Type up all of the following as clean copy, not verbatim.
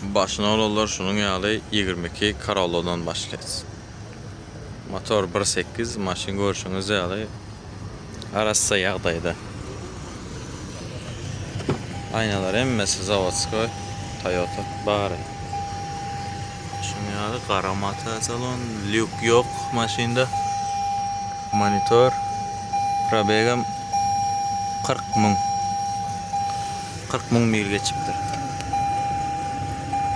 Başına olanlar şunun yalı 22 Corolla'dan başlayız. Motor 1.8, maşın görüşünüz yalı arası yağdaydı. Aynalar emmesi zavodskoy Toyota bari. Şunun yalı karamata salon, lük yok maşında. Monitor probegam 40 ming 40 ming mil geçiptir.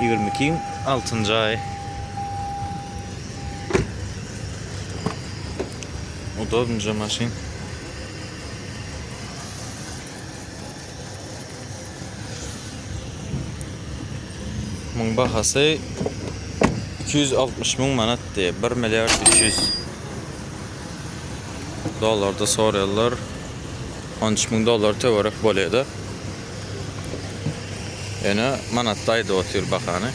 22 6. ay. Udobnca maşin. Bunun bahası 260 ming manat diye 1 milyar 300 dolarda soruyorlar. 13 ming dolar teorik boluyordu. Yani manattaydı otur bakanı.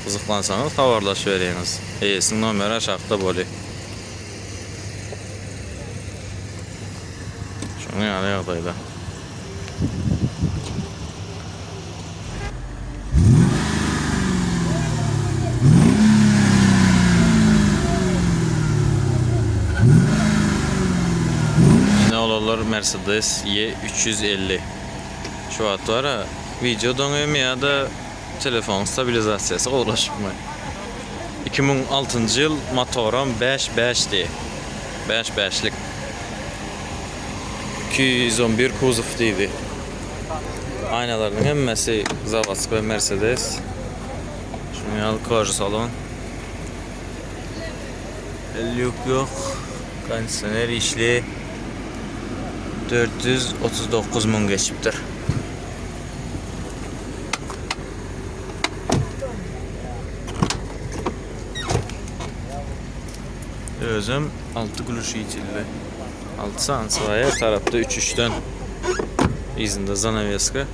Kızıklansanız havarlaş veriniz. Eyesin numara aşağıda bolu. Şunu yani yağdaydı. Ne olanlar Mercedes Y350. Şu an var videodan ya da telefon stabilizasyası ulaşmıyor. 2006 yıl motorum 5.5 diye. 5.5'lik. 211 kuzov deydi. Aynalarının hemmesi zavodskoy Mercedes. Şunu yal koca salon. Yok. Kondisyoner işli. 439 ming geçiptir. Özüm 6 gülüş içildi. 6 sansı var her tarafta 3-3'ten izinde zanaveska.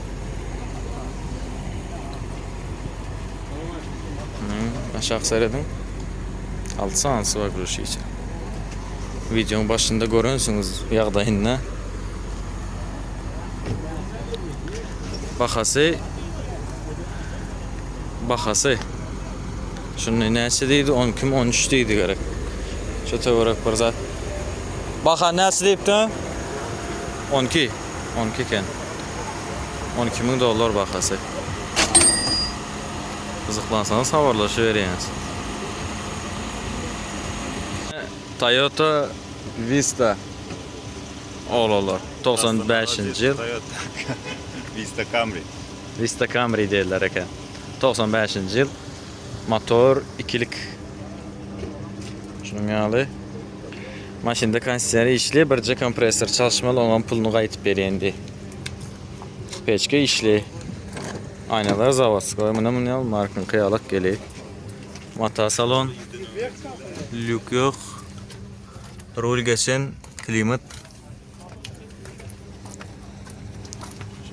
Aşağı seyredin. 6 sansı var gülüş için. Videonun başında görüyorsunuz yağdayınla. Bakası. Şunun nesi deydi? 12-13 deydi gerek. Şu teorik bir zat. Baxa nesi deyip de? 12 iken. 12 ming dolar bakası. Kızıklansanız havarlaşı veriniz. Toyota Vista olalar 95. yıl. Vista Camry derler eken. 95. yıl. Motor ikilik. Şunun yalı. Maşında kondisiyoneri işli, birce kompresör çalışmalı olan pulunu qayıtıb berəndi. Peçke işli. Aynalar zavodskoy. Mına markın qıyalaq gəlir. Mata salon. Lük yok. Rul geçen klimat.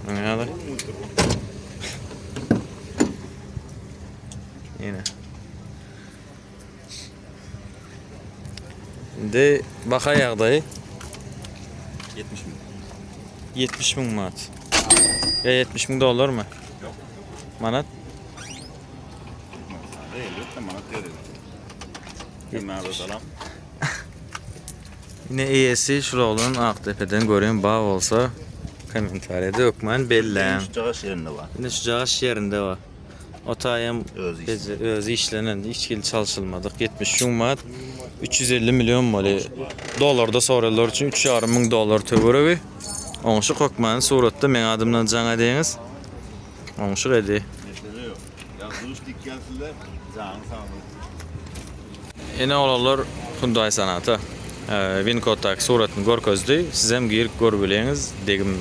Şunun yalı. Yine. De baxa yağdayı 70 ming. 70 ming manat. Ya 70 ming dolar mı? Yok. Manat? Manat değil. Salam. Yine ES'i şuralının Ağtepe'den göreyim bağ olsa komentariyada okman belləm. Şucağız yerinde var. Yine şucağız yerinde var. Otayım Özü özü işlenen, işkili çalışılmadık. 70 manat. 350 milyon mali dolarda sorular için 3,5 ming dolar tövrəvi. Onşu kokmanın suratda men adımdan cana deyiniz. Onşu edi. Mesele yok. Yazılış dik gelsinler. Canı sağlık. Yine olanlar Hyundai sanatı. Vinkotak suratını görközdi. Sizem girip görbileniz degim.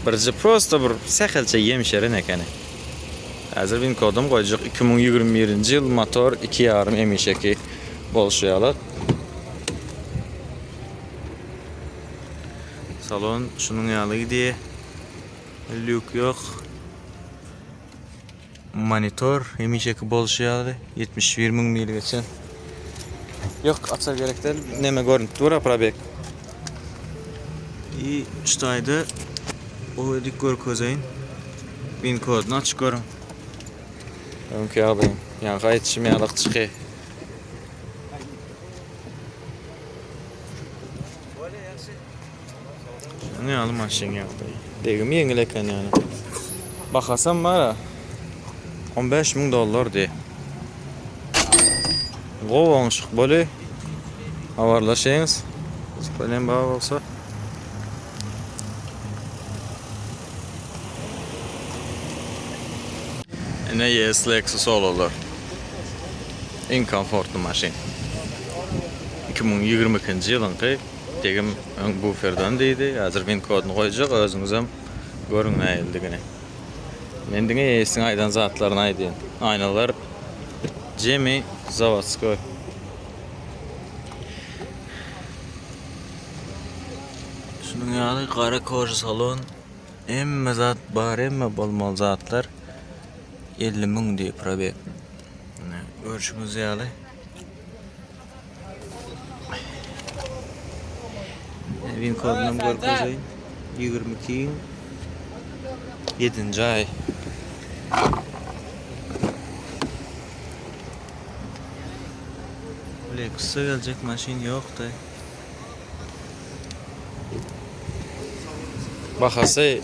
Birce prosta bir səxəlçə yemişərin ekəni. Hazır Vinkodum koyacaq 2021 yıl motor 2,5 emişəki bolşuyalıq. Salon şunun yanıydı. Lük yok. Monitor emişəki bolşuyalı 71 ming mil geçen. Yok açar gerek değil. Neme görüntü var probek. İyi ştaydı. O edik gör kozayın. Bin kodunu açık görün. Önkü ağdayım. Yani qaytışım yalıq çıqı. Ne alım maşin yağdayım. Degim yengil eken yani. Bakasam var ha. $15,000 de. Qov oңşıq böyle. Avarlaşayınız. Böyle bağ olsa. Ne yes Lexus olar. En komfortlu maşin. 2022-ci yılınki degim öň buferdan deydi. Hazır win kodunu koyacak özüňiz hem görüň näildigini. Mendiňe ýesin aýdan zatlaryny aýdyn. Aynalar Jemi Zavodskoy. Şunun ýaly qara koja salon. Emme zat bar, emme bolmaly zatlar. 50.000 diye probek. Görüşümüz ýaly. Win kodunum görkezeyim. 22 7. ay. Böyle kısa gelecek maşin yok da. Bahası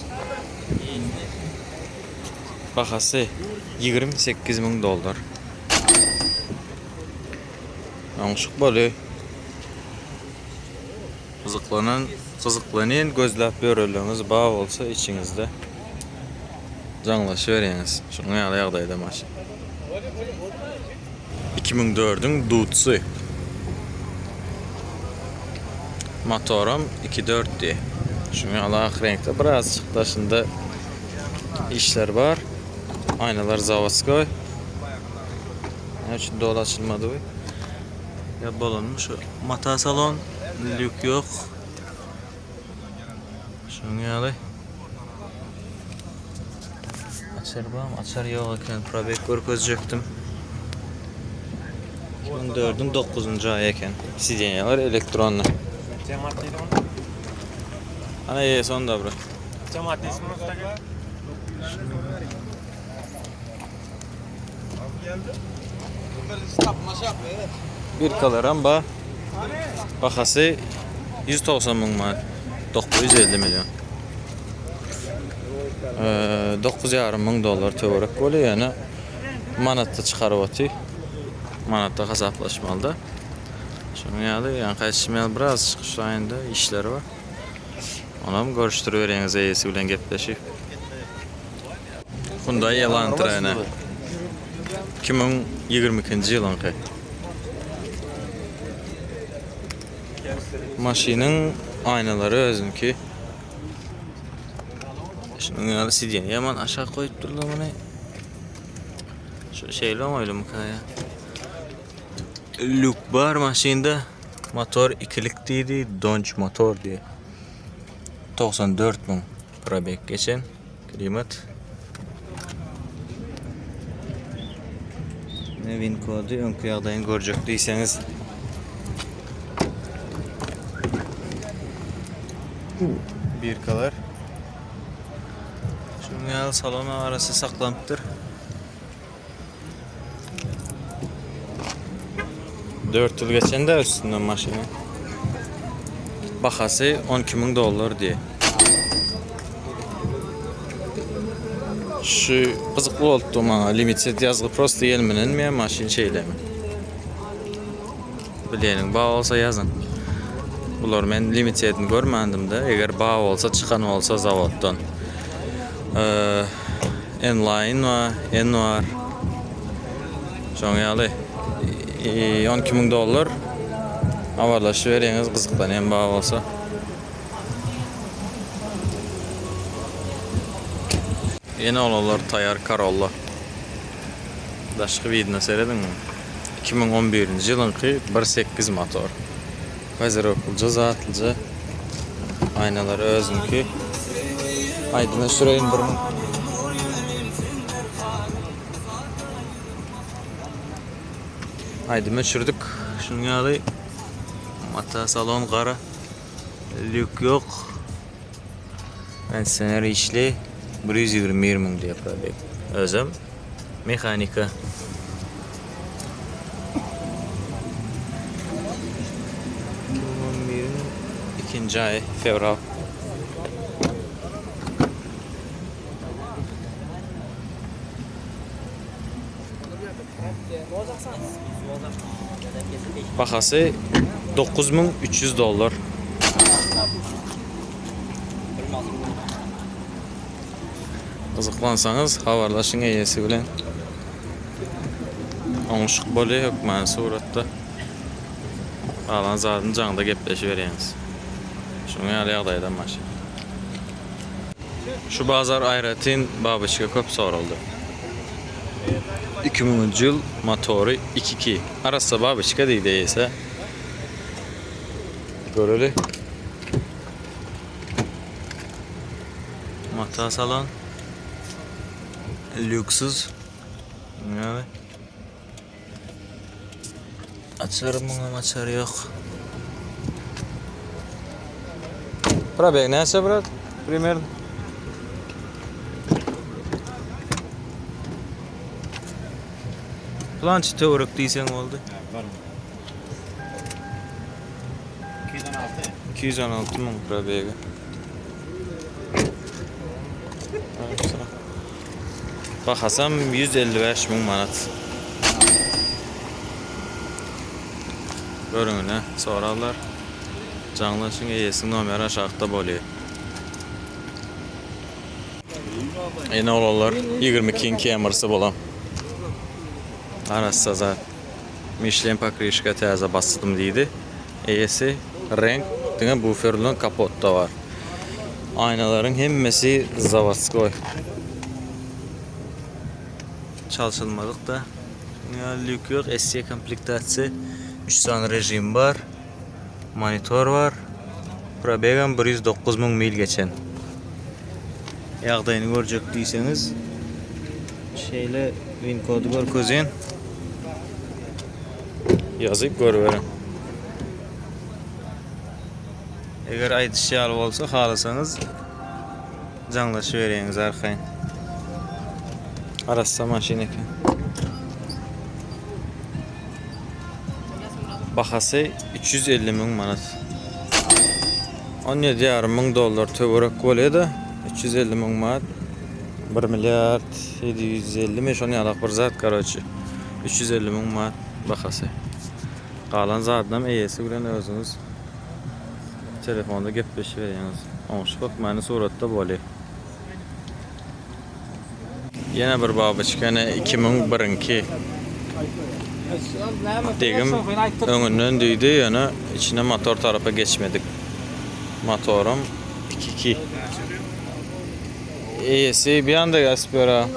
$28,000. Anşık böyle. Kızıklanan gözläp görülüňiz bağ olsa içinizde. Jaňlaşybereňiz. Şuňa ýaly ýagdaýda maşyn. 2004'ün Dutsy. Motorum 2.4 diye. Şuňa ýaly ak renkde biraz çykdaşynda işler var. Aynalar Zavodskoy. Ne için dolu açılmadı bu? Ya bolunmuş. Mata salon, lük yok. Şuňa ýaly. Açar bağım, açar yok eken. Probek görkezjekdim. 2004'ün 9. ay eken. Sidyenyalar elektronlu. Ana ye sonda bura. Bir kalaram ba. Bahası 190.000 manat. 950 milyon. $9,500 töwerek bolýar ýani. Manatda çykaryp aty. Manatda hasaplaşmalyda. Şuňa ýaly ýani qaýtışmaly biraz çykyş aýynda işler var. Onam görüşdürüp bereňiz eýesi bilen gepleşip. Hyundai Elantra 2022-nji ýylyňky. Maşynyň aynalary özünki. Şuňa ýaly sidyen ýaman aşağı goýup durlar muny. Şu şeýle oýlum kaya. Lük bar maşynda. Motor ikilik diýdi, Dodge motor diye. 94.000 probek geçen. Klimat. Ne win kodu öňkü ýagdaýyny görjek diýseňiz. Bir kalar. Şuňa salon arasy saklanıpdyr. 4 yıl geçende üstünden maşını. Bahası $12,000 diye. Şu kızıklı oldu bana limited yazılı prosto gelmenen mi maşin şeylemi. Bilenin bağ olsa yazın. Bular men limitedini görmendim de. Eğer bağ olsa çıkan olsa zavoddan. N-Line var, N var. Şoň ýaly $12,000 avarlaşy bereňiz gyzykdan bağ bolsa. Yeni olalar Tayar Corolla. Daşky video seredin 2011-nji ýylyňky 1.8 motor. Hazır okulca zatlıca. Aynalar özünki. Aydına süreyin bir min. Aydına sürdük. Şunu ýaly mata salon qara. Lük yok. Ben seneri işli 120.000 diye probek. Özüm Mexanika. İkinci ay fevral. Bahası $9300. Qiziqlansanız habarlaşın egesi bilen. Oňuşyk bolýar ýok many suratda. Alan zadyn jaňda gepleşip berýäňiz. Şoňa ýaly ýagdaýda maşyn. Şu bazar Ayratin babyçka köp soruldy. 2000-nji ýyl motory 2.2. Arassa babyçka diýdi ýese. Göreli. Mata salon. Lükssüz. Yani. Açarım ama açar yok. Pробег neyse брат? Примерно. Plançı teorik deysen oldu. 216 ming probegi. Bahasam 155 ming manat. Görüngüne soralar. Canlaşın eyesin nomeri aşağıda bolýar. Ene olanlar 22 kemersi bolan. Arassa zat. Michelin pakrişka täze basdydım diýdi. Eyesi renk diňe buferlen kapotda var. Aynaların hemmesi zavodskoy. Çalışılmadık da. Lük yok. SC komplektasiýa 3 san rejim var. Monitor var. Probegam 109 ming mil geçen. Ýagdaýyny görjek diýseňiz, şeýle win kodu görkezin. Ýazyp görberin. Eger aýdyşýaly bolsa, halasaňyz jaňlaşyp berýäňiz arkaýyn. Arassa maşyn eken. Bahasy 350 ming manat. $17,5 ming töwerek bolýar-da. 350 ming manat. 1 milyard 750 mi şonu ýaly bir zat garaçy. 350 ming manat bahasy. Galan zatdan eýesi bilen özüňiz telefonda gepleşip berýäňiz. Oňşy bak many suratda bolýar. Ýene bir babyçkany 2001-nki degim öňünden diýdi, ýöne içine motor tarapy geçmedik. Motorum 2.2. Eýesi bir anda gaspera.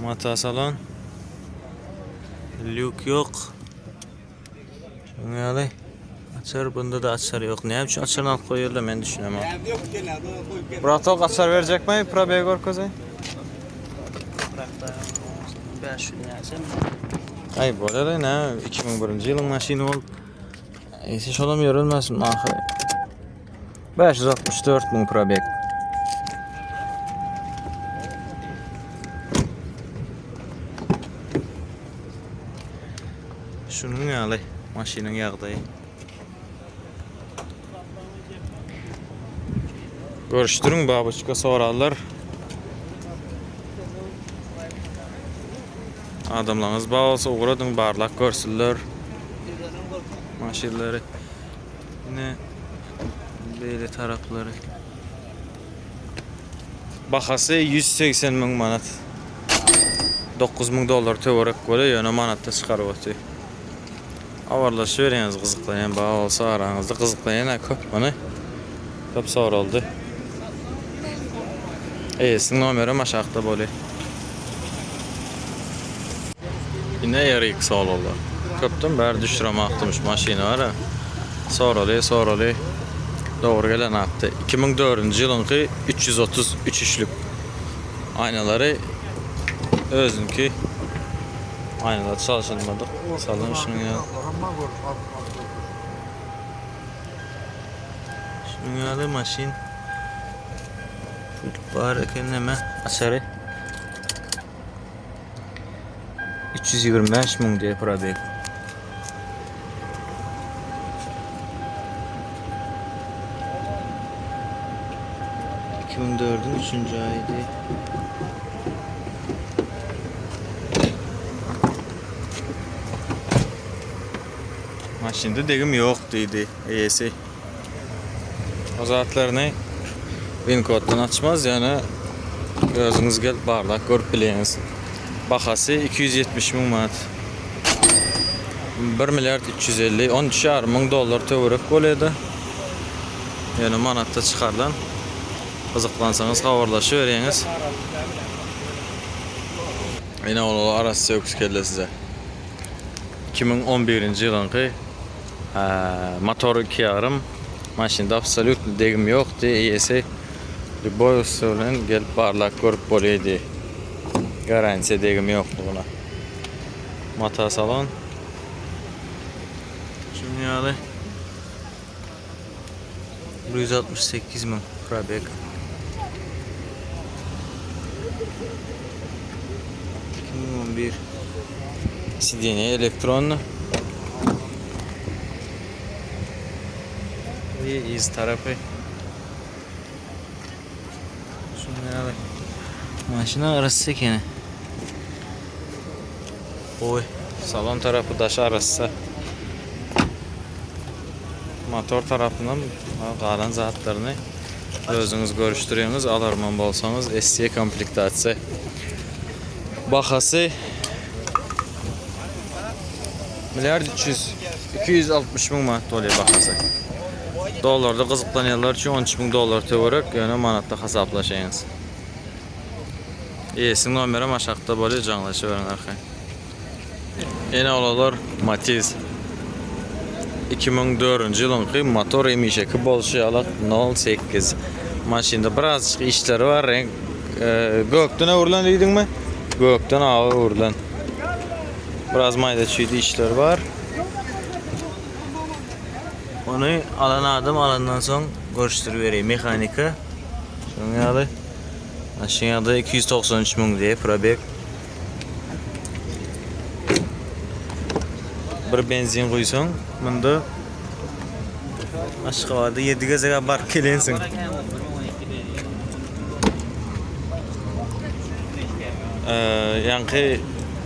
Mata salon. Lük yok. Şoňaly. Açar bunda da açar yok. Ne üçin açarny alyp goýarlar men düşünemem. Bratok açar berjekmi? Probeg görkezä. Ay bolary ne? 2001-nji ýylyň maşyny bol. Eýse şolam ýörelmäsin ahir. 564 ming probeg. Şunun ýaly maşynyň ýagdaýy. Görüşdürüň babyçka sorallar. Adamlaryňyz bar bolsa ugradyň barlak görsünler. Maşinleri. Ne böyle tarafları. Bahasy 180 ming manat. 9 ming dollar töwerek bolýar, ýöne manatda çykaryp otdy. Awarlaşyp berýäňiz gyzyklanýan bar bolsa araňyzda gyzyklanýan köp many. Köp soraldy. Eýesiň nomeri aşağıda bolýar. Yine yarık sorallar. Köpden bäri düşüremakdymış maşyna var ha. Soraly. Dogry gelen atdy. 2004-nji ýylyňky 333 üçlük. Aynalary özünki aynalar çalışylmadyk. Salon şunu ya. Şunu ýaly maşyn. Var ekan nima? Asari 325 ming diye probek. ...2004'ün 3. ayıydı. Maşında degim yok dedi EYS'i. O zatlarını Wincode'dan açmaz yani özünüz gel barlak görüp bileyiniz. Bakası 270 ming manat. 1 milyard 350 13,5 ming dollar tövrek bolýardy. Yani manatda çıkarlan. Kızıklansanız habarlaşıp vereniz. Yine onu arası yok kelle size. 2011 yılınki motor 2,5 maşinda absolut degim yoktu. EYS'i boy usulünden gelip barlak görüp bolýardy. Garantiya degim yoktu buna. Mata salon. Şimdi 168 ming probek. 2011 Sidene elektronlu. Ve iz tarafı. Şunlara bak. Maşına arası ekeni. Oy. Salon tarafı daşı arası. Motor tarafından qalan zatlarını özünüz görüştürüyorsunuz. Alarman bolsanız SC komplektasiya. Bahası milyard 260 ming manat dollar bahası. Dollarda kızıklanyanlar için 13 ming dollar tövrek yani manatda hesaplaşayınız. EYS'in nomeri aşağıda bolýar janlaşıverin arxay. Ene olalar Matiz 2004 yılınki motor emişeki bolşyalak 08 maşinda birazcık işleri var. Renk gökten urulan deydin mi? Gökten ağa urulan. Biraz mayda çüydü işler var. Onu alan alandan son görüştürüvereyim mekanika. Şunu aşağıda 293 ming diye probek. Bir benzin koysan bunda aşağıda 7 gazaga bar kelensin. Yankı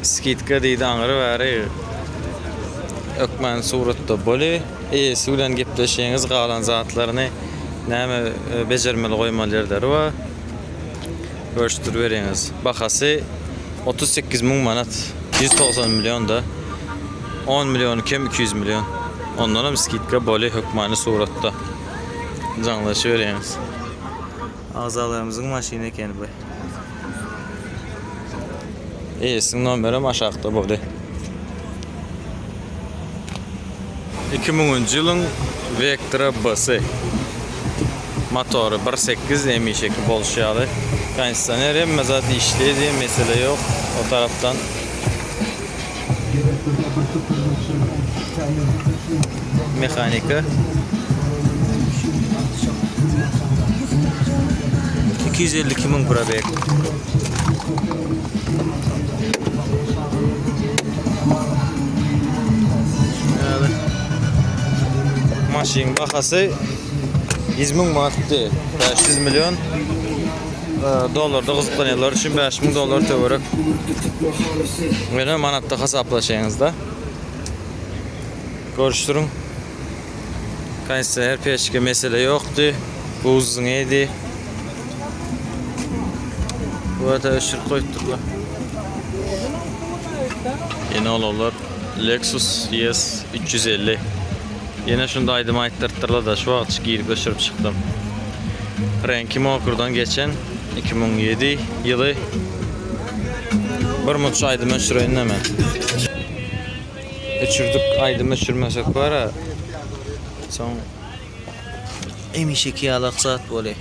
skitka deydi anırı var. Ökmen suratda bolý. EYS'i bilen gepleşeňiz galan zatlaryny näme bejermeli goýmalardy var. Görüşdürüvereňiz. Bahasy 38 ming manat. 190 milyon da 10 milyon kem 200 milyon. Ondan hem skitka bolý hökmany suratda. Janlaşıvereňiz. Azalarymyzyň maşyny ekeni bu. EYS'in nomeri aşağıda bolý. 2010 yılın Vectra bası. Motoru 1.8 emişeki bolşyalı. Kondisioner hem zaten işledi, mesele yok o taraftan. Mekanika 252 ming probek. Maşin bahası 100 ming manatdı. 500 milyon dollarda kızıklanyanlar için 5 ming dollar tövrek. Böyle manatda hesaplaşayınızda. Görüştürün. Kondisioner peşke mesele yoktu. Bu uzun idi. Bu arada ışık koyduk. Yeni olanlar Lexus ES 350. Yine şunda aydım ayttırtırla da şu an giyip göçürüp çıktım. Renkim okurdan geçen 2007 yılı bir muç aydım öçüreyim hemen. Öçürdük aydım öçürmesek var ha. Son emişeki yalak saat boley.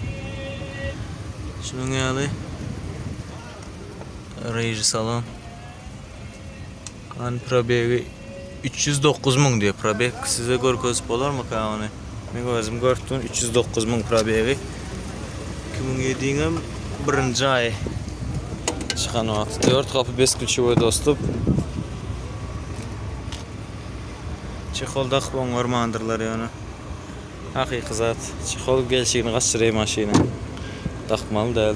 Şunun yalı Reji salon kan probegi 309 ming diyor probeg. Size görkezip bolar mı kanuni? Men özüm gördüm 309 ming probegi. 2007'nin 1-nji aý. Çıkan wagt 4 kapı 5 ключевой dostum. Çexolda boňar mandyrlar ýöne. Hakyky zat. Çexol gelşigini gaçyry maşyna. Takmaly däl.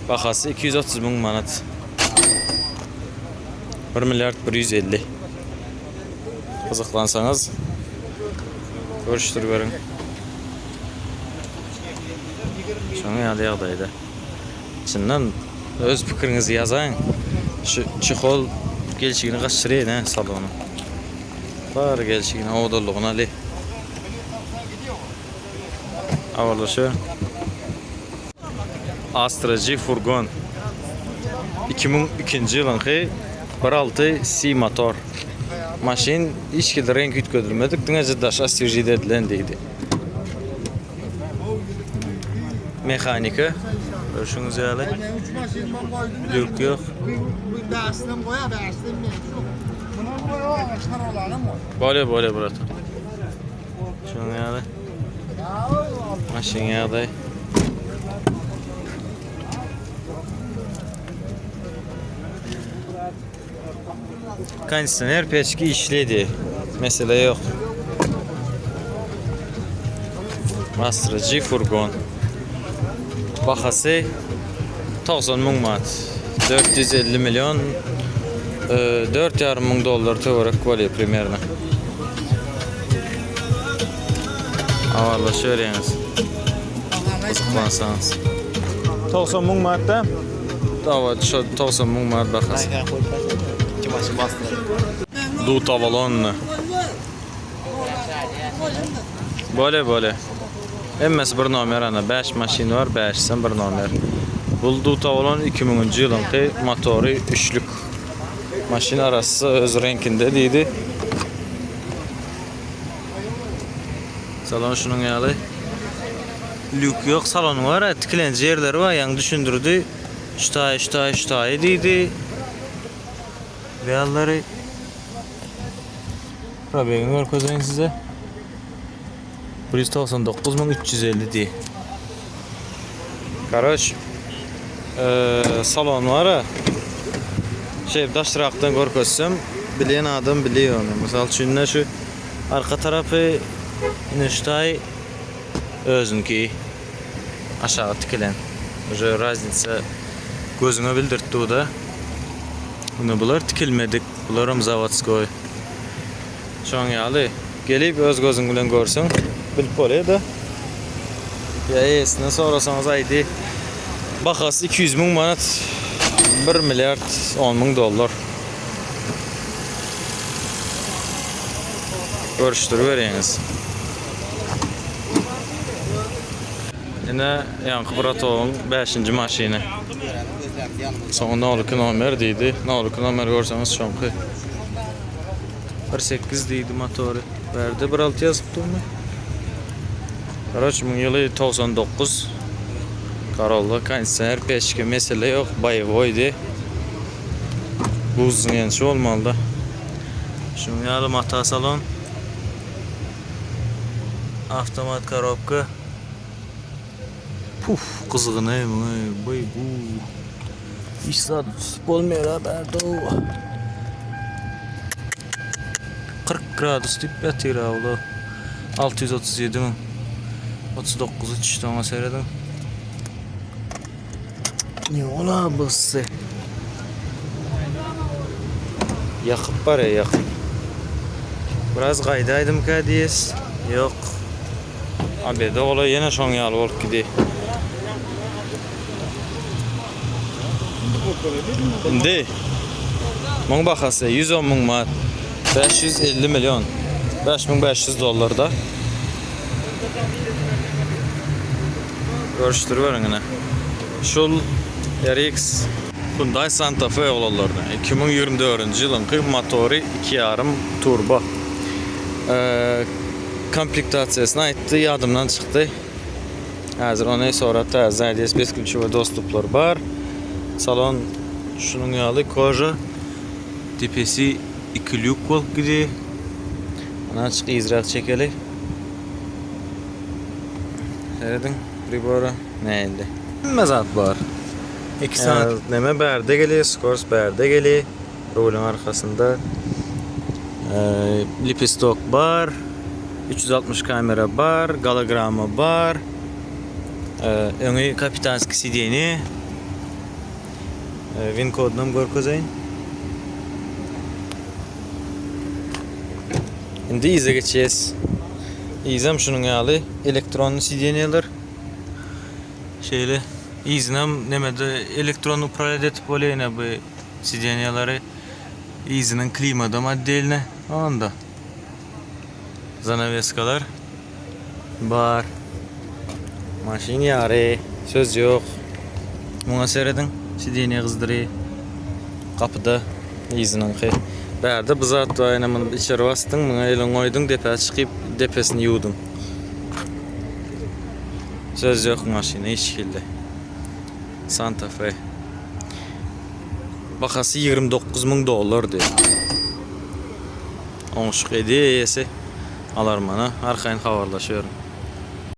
Bahasy 230 000 manat. 1 milyard 150. Kızıklansanız görüştürüp görün. Şoňa ýaly ýagdaýda. Çyndan öz pikiriňizi ýazaň. Şu çexol gelşigini gaçyry ne salonu. Bar gelşigini awdurlygyna ali. Awallaşy. Astra G furgon. 2002-nji ýylyňky 1.6 C motor. Maşin hiç kimde renk ütködürmedik. Düňeje daş astirjide edilen diýdi. Mehanika. Görüşüňiz ýaly. Lük ýok. Böyle brat. Şoňa ýaly. Maşin ýagdaý. Kondisyoner peçki işledi. Mesele yok. Astra G furgon. Bahası 90 000 manat. 450 milyon 4,5 milyon dolar teorik bolýar primerna. Awallaşy öýrenýiz. Kızıklansanız. 90 000 manat da? Dawa şu 90 000 manat bahasy. Dut avalon. Böyle. Emmesi bir nomer ana 5 maşin var, 5'sen bir nomer. Bu dut avalon 2000-nji ýylyňky motory 3'lük. Maşin arasy öz renkinde diýdi. Salon şunun ýaly. Lük ýok, salon var, tikilenji ýerleri var, ýaňy düşündirdi. Ştaý diýdi. Realları Probegini görkezeyim size. 199.350 diye. Karoç salon var. Daşraktan görkezsem bilen adam biliyor onu. Misal üçün şu arka tarafı Nüştay özünki aşağı tikilen. Oje razniца gözüňe bildirtdi da. Bunu bular tikilmedik. Bularam zavodskoy. Şoň ýaly gelip öz gözüň bilen görseň bilip bolýar da. Ya esne sorasaňyz aýdy. Bahasy 200 000 manat. 1 milyard 10 000 dolar. Görüşdürüp berýäňiz. Ene ýanky Bratoň 5-nji maşyny. Son noluk nomer diýdi. Noluk nomer görseňiz şoňky. 1.8 diýdi motory. Berdi 1.6 ýazypdymy? Karaç bu ýyly 99. Corolla kondisyoner peşke mesele ýok, boýdy. Bu uzun olmaly da. Şoň ýaly mata salon. Avtomat korobka. Puf, kızgın boy bu. İş saat bolmaýar berdi. 40 gradus temperatur awla. 637 000. 39 3'ten seredim. Ne ola busse? Yakıp var ya yakıp. Biraz gaydaydım ka diýes. Yok. Abi de ola yine şoň ýaly bolup gidi. Indi. Muň bahasy 110 000 manat. 550 milyon. 5500 dolar da. Görüşdürüp berýäňine. Şol RX Hyundai Santa Fe olanlardan 2024-nji ýylyňky motory 2.5 turbo. Komplektasiýasyny aýtdy, ýadymdan çykdy. Häzir ony soratda ZDS ключевой dostuplar bar. Salon şunun ýaly koja. Tepesi 2 lük bolup gidi. Ana açyk izrak çekeli. Seredin. pribora. Neydi? Nima zat var? 2 saat. Neme berde geli, skors berde geli. Rolün arkasında. Lipistok var. 360 kamera var. Galogramma var. Öňi kapitanski sideni. Win kodunam görkezeyim. Indi ize geçeceğiz. İzem şunun ýaly elektronlu sideniýeler. Şeýle izinem nemede elektronlu upravlять etip bolýan bu sideniýalary. İzinin klimada maddeline anda. Zanaveskalar bar. Maşin ýary, söz ýok. Muňa seredin, sideniýa gızdyry. Kapıda izinin ki. Berde bızat dayanamın içeri bastın, muňa elin goýdun, depe çykyp depesini ýuwdun. Söz ýok maşina hiç şekilde. Santa Fe. Bakası $29.000 diye. Oňşuk edi ýese alar mana arkaýyn habarlaşýarym.